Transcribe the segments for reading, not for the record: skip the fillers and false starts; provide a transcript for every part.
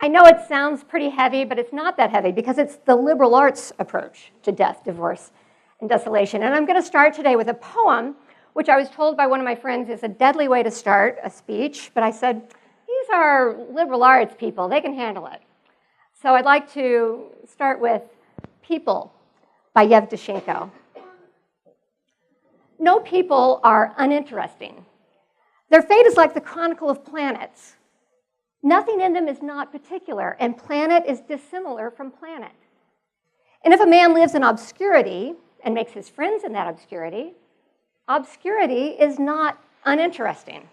I know it sounds pretty heavy, but it's not that heavy because it's the liberal arts approach to death, divorce, and desolation. And I'm going to start today with a poem, which I was told by one of my friends is a deadly way to start a speech, but I said, these are liberal arts people, they can handle it. So I'd like to start with People by Yevtushenko. No people are uninteresting. Their fate is like the chronicle of planets. Nothing in them is not particular, and planet is dissimilar from planet. And if a man lives in obscurity and makes his friends in that obscurity, obscurity is not uninteresting.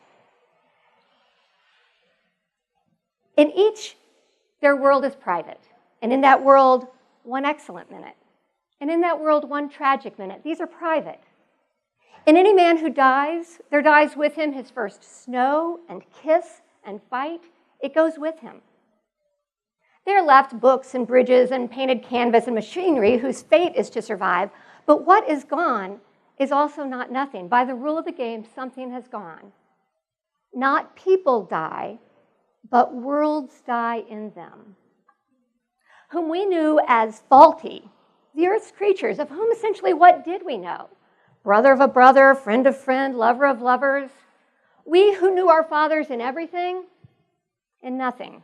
In each, their world is private, and in that world, one excellent minute, and in that world, one tragic minute. These are private. And any man who dies, there dies with him his first snow and kiss and fight. It goes with him. There are left books and bridges and painted canvas and machinery whose fate is to survive, but what is gone is also not nothing. By the rule of the game, something has gone. Not people die, but worlds die in them, whom we knew as faulty, the earth's creatures, of whom essentially what did we know? Brother of a brother, friend of friend, lover of lovers. We who knew our fathers in everything, in nothing.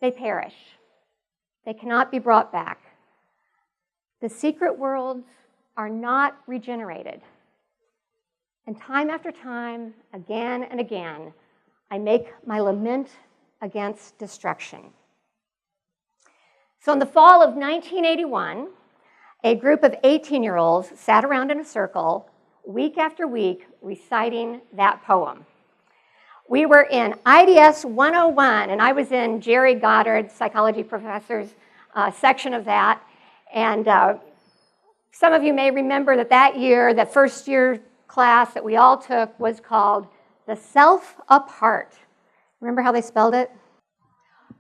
They perish. They cannot be brought back. The secret worlds are not regenerated. And time after time, again and again, I make my lament against destruction. So in the fall of 1981, a group of 18-year-olds sat around in a circle week after week reciting that poem. We were in IDS 101, and I was in Jerry Goddard's psychology professor's section of that. And some of you may remember that year, the first year class that we all took was called The Self Apart. Remember how they spelled it?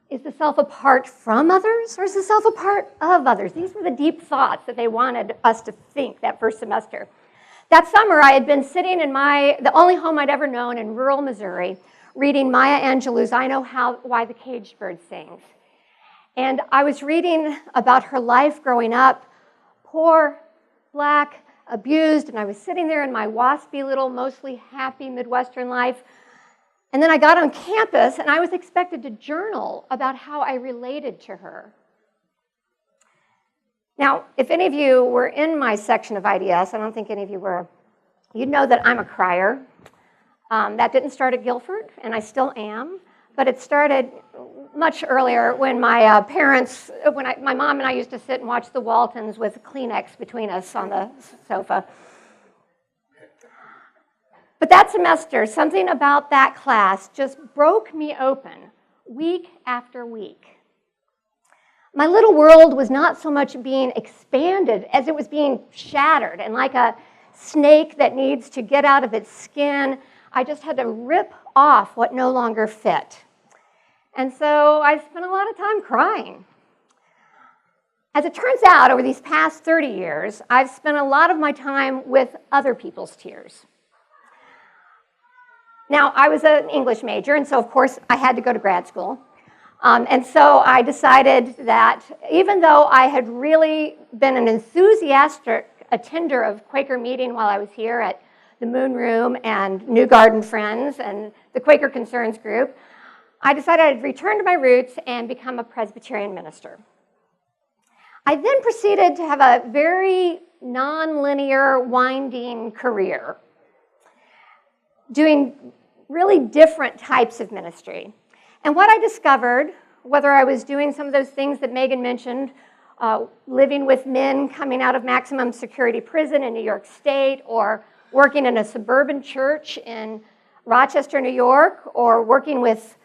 Is the self apart from others, or is the self a part of others? These were the deep thoughts that they wanted us to think that first semester. That summer, I had been sitting in the only home I'd ever known in rural Missouri, reading Maya Angelou's I Know Why the Caged Bird Sings. And I was reading about her life growing up, poor, black, abused, and I was sitting there in my waspy little, mostly happy Midwestern life. And then I got on campus, and I was expected to journal about how I related to her. Now, if any of you were in my section of IDS, I don't think any of you were, you'd know that I'm a crier. That didn't start at Guilford, and I still am, but it started much earlier when my parents, my mom and I used to sit and watch the Waltons with Kleenex between us on the sofa. But that semester, something about that class just broke me open week after week. My little world was not so much being expanded as it was being shattered. And like a snake that needs to get out of its skin, I just had to rip off what no longer fit. And so I spent a lot of time crying. As it turns out, over these past 30 years, I've spent a lot of my time with other people's tears. Now, I was an English major, and so, of course, I had to go to grad school. And so I decided that even though I had really been an enthusiastic attender of Quaker meeting while I was here at the Moon Room and New Garden Friends and the Quaker Concerns Group, I decided I'd return to my roots and become a Presbyterian minister. I then proceeded to have a very nonlinear, winding career, doing really different types of ministry. And what I discovered, whether I was doing some of those things that Megan mentioned, living with men coming out of maximum security prison in New York State, or working in a suburban church in Rochester, New York, or working with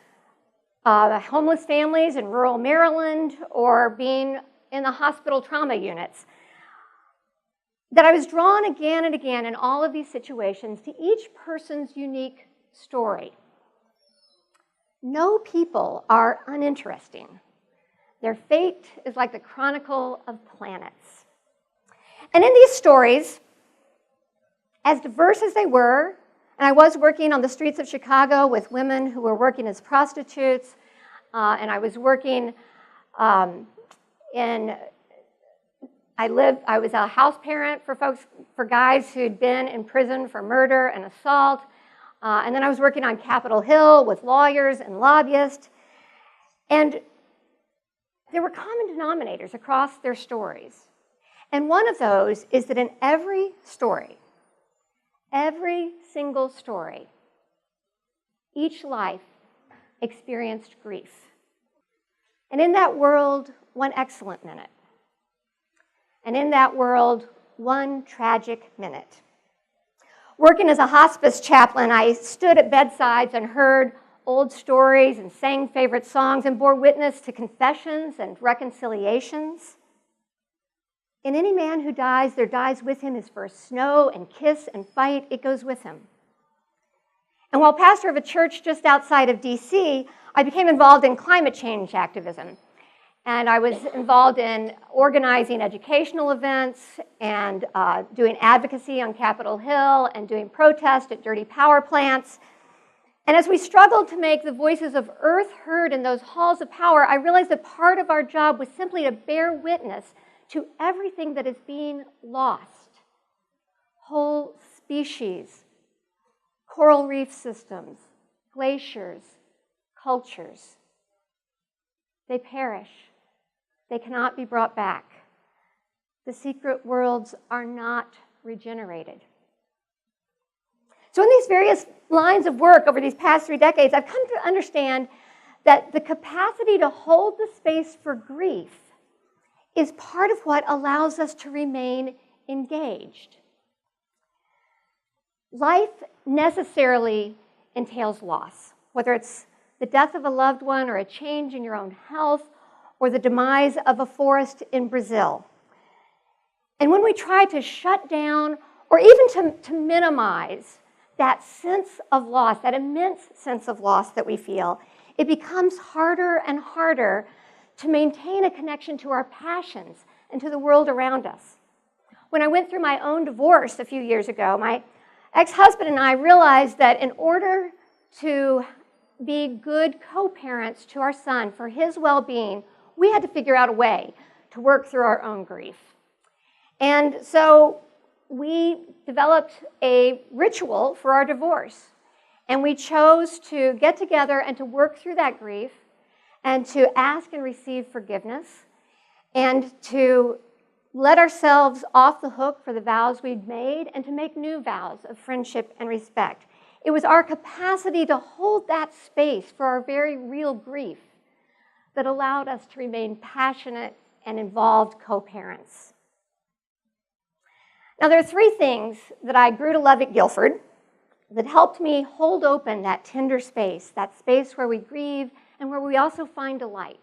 homeless families in rural Maryland, or being in the hospital trauma units, that I was drawn again and again in all of these situations to each person's unique story. No people are uninteresting. Their fate is like the chronicle of planets. And in these stories, as diverse as they were, And I was working on the streets of Chicago with women who were working as prostitutes, and I was working I was a house parent for guys who'd been in prison for murder and assault. And then I was working on Capitol Hill with lawyers and lobbyists. And there were common denominators across their stories. And one of those is that in every story, every single story, each life experienced grief. And in that world, one excellent minute. And in that world, one tragic minute. Working as a hospice chaplain, I stood at bedsides and heard old stories and sang favorite songs and bore witness to confessions and reconciliations. In any man who dies, there dies with him his first snow and kiss and fight. It goes with him. And while pastor of a church just outside of D.C., I became involved in climate change activism. And I was involved in organizing educational events and doing advocacy on Capitol Hill and doing protest at dirty power plants. And as we struggled to make the voices of Earth heard in those halls of power, I realized that part of our job was simply to bear witness to everything that is being lost. Whole species, coral reef systems, glaciers, cultures. They perish. They cannot be brought back. The secret worlds are not regenerated. So in these various lines of work over these past 3 decades, I've come to understand that the capacity to hold the space for grief is part of what allows us to remain engaged. Life necessarily entails loss, whether it's the death of a loved one or a change in your own health or the demise of a forest in Brazil. And when we try to shut down or even to minimize that sense of loss, that immense sense of loss that we feel, it becomes harder and harder to maintain a connection to our passions and to the world around us. When I went through my own divorce a few years ago, my ex-husband and I realized that in order to be good co-parents to our son for his well-being, we had to figure out a way to work through our own grief. And so we developed a ritual for our divorce. And we chose to get together and to work through that grief and to ask and receive forgiveness and to let ourselves off the hook for the vows we'd made and to make new vows of friendship and respect. It was our capacity to hold that space for our very real grief that allowed us to remain passionate and involved co-parents. Now, there are 3 things that I grew to love at Guilford that helped me hold open that tender space, that space where we grieve and where we also find delight.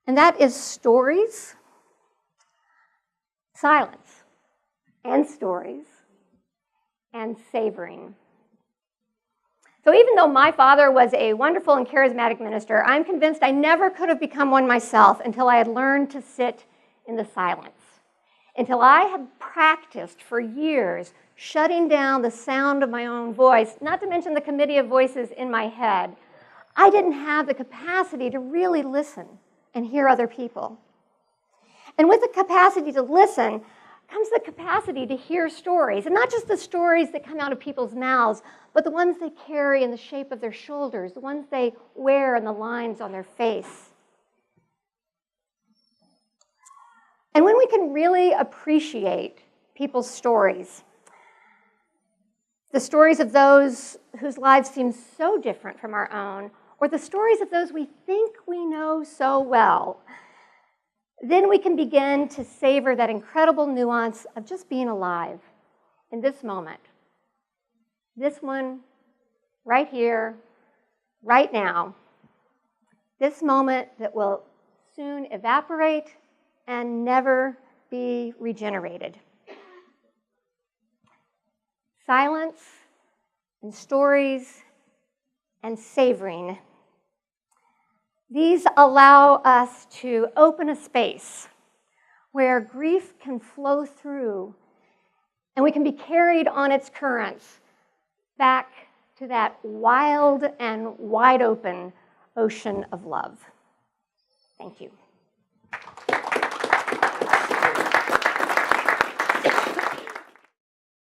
And that is stories, silence, and stories, and savoring. So even though my father was a wonderful and charismatic minister, I'm convinced I never could have become one myself until I had learned to sit in the silence, until I had practiced for years shutting down the sound of my own voice, not to mention the committee of voices in my head. I didn't have the capacity to really listen and hear other people. And with the capacity to listen comes the capacity to hear stories, and not just the stories that come out of people's mouths, but the ones they carry in the shape of their shoulders, the ones they wear in the lines on their face. And when we can really appreciate people's stories, the stories of those whose lives seem so different from our own, or the stories of those we think we know so well, then we can begin to savor that incredible nuance of just being alive in this moment. This one, right here, right now. This moment that will soon evaporate and never be regenerated. Silence and stories and savoring. These allow us to open a space where grief can flow through and we can be carried on its currents back to that wild and wide open ocean of love. Thank you.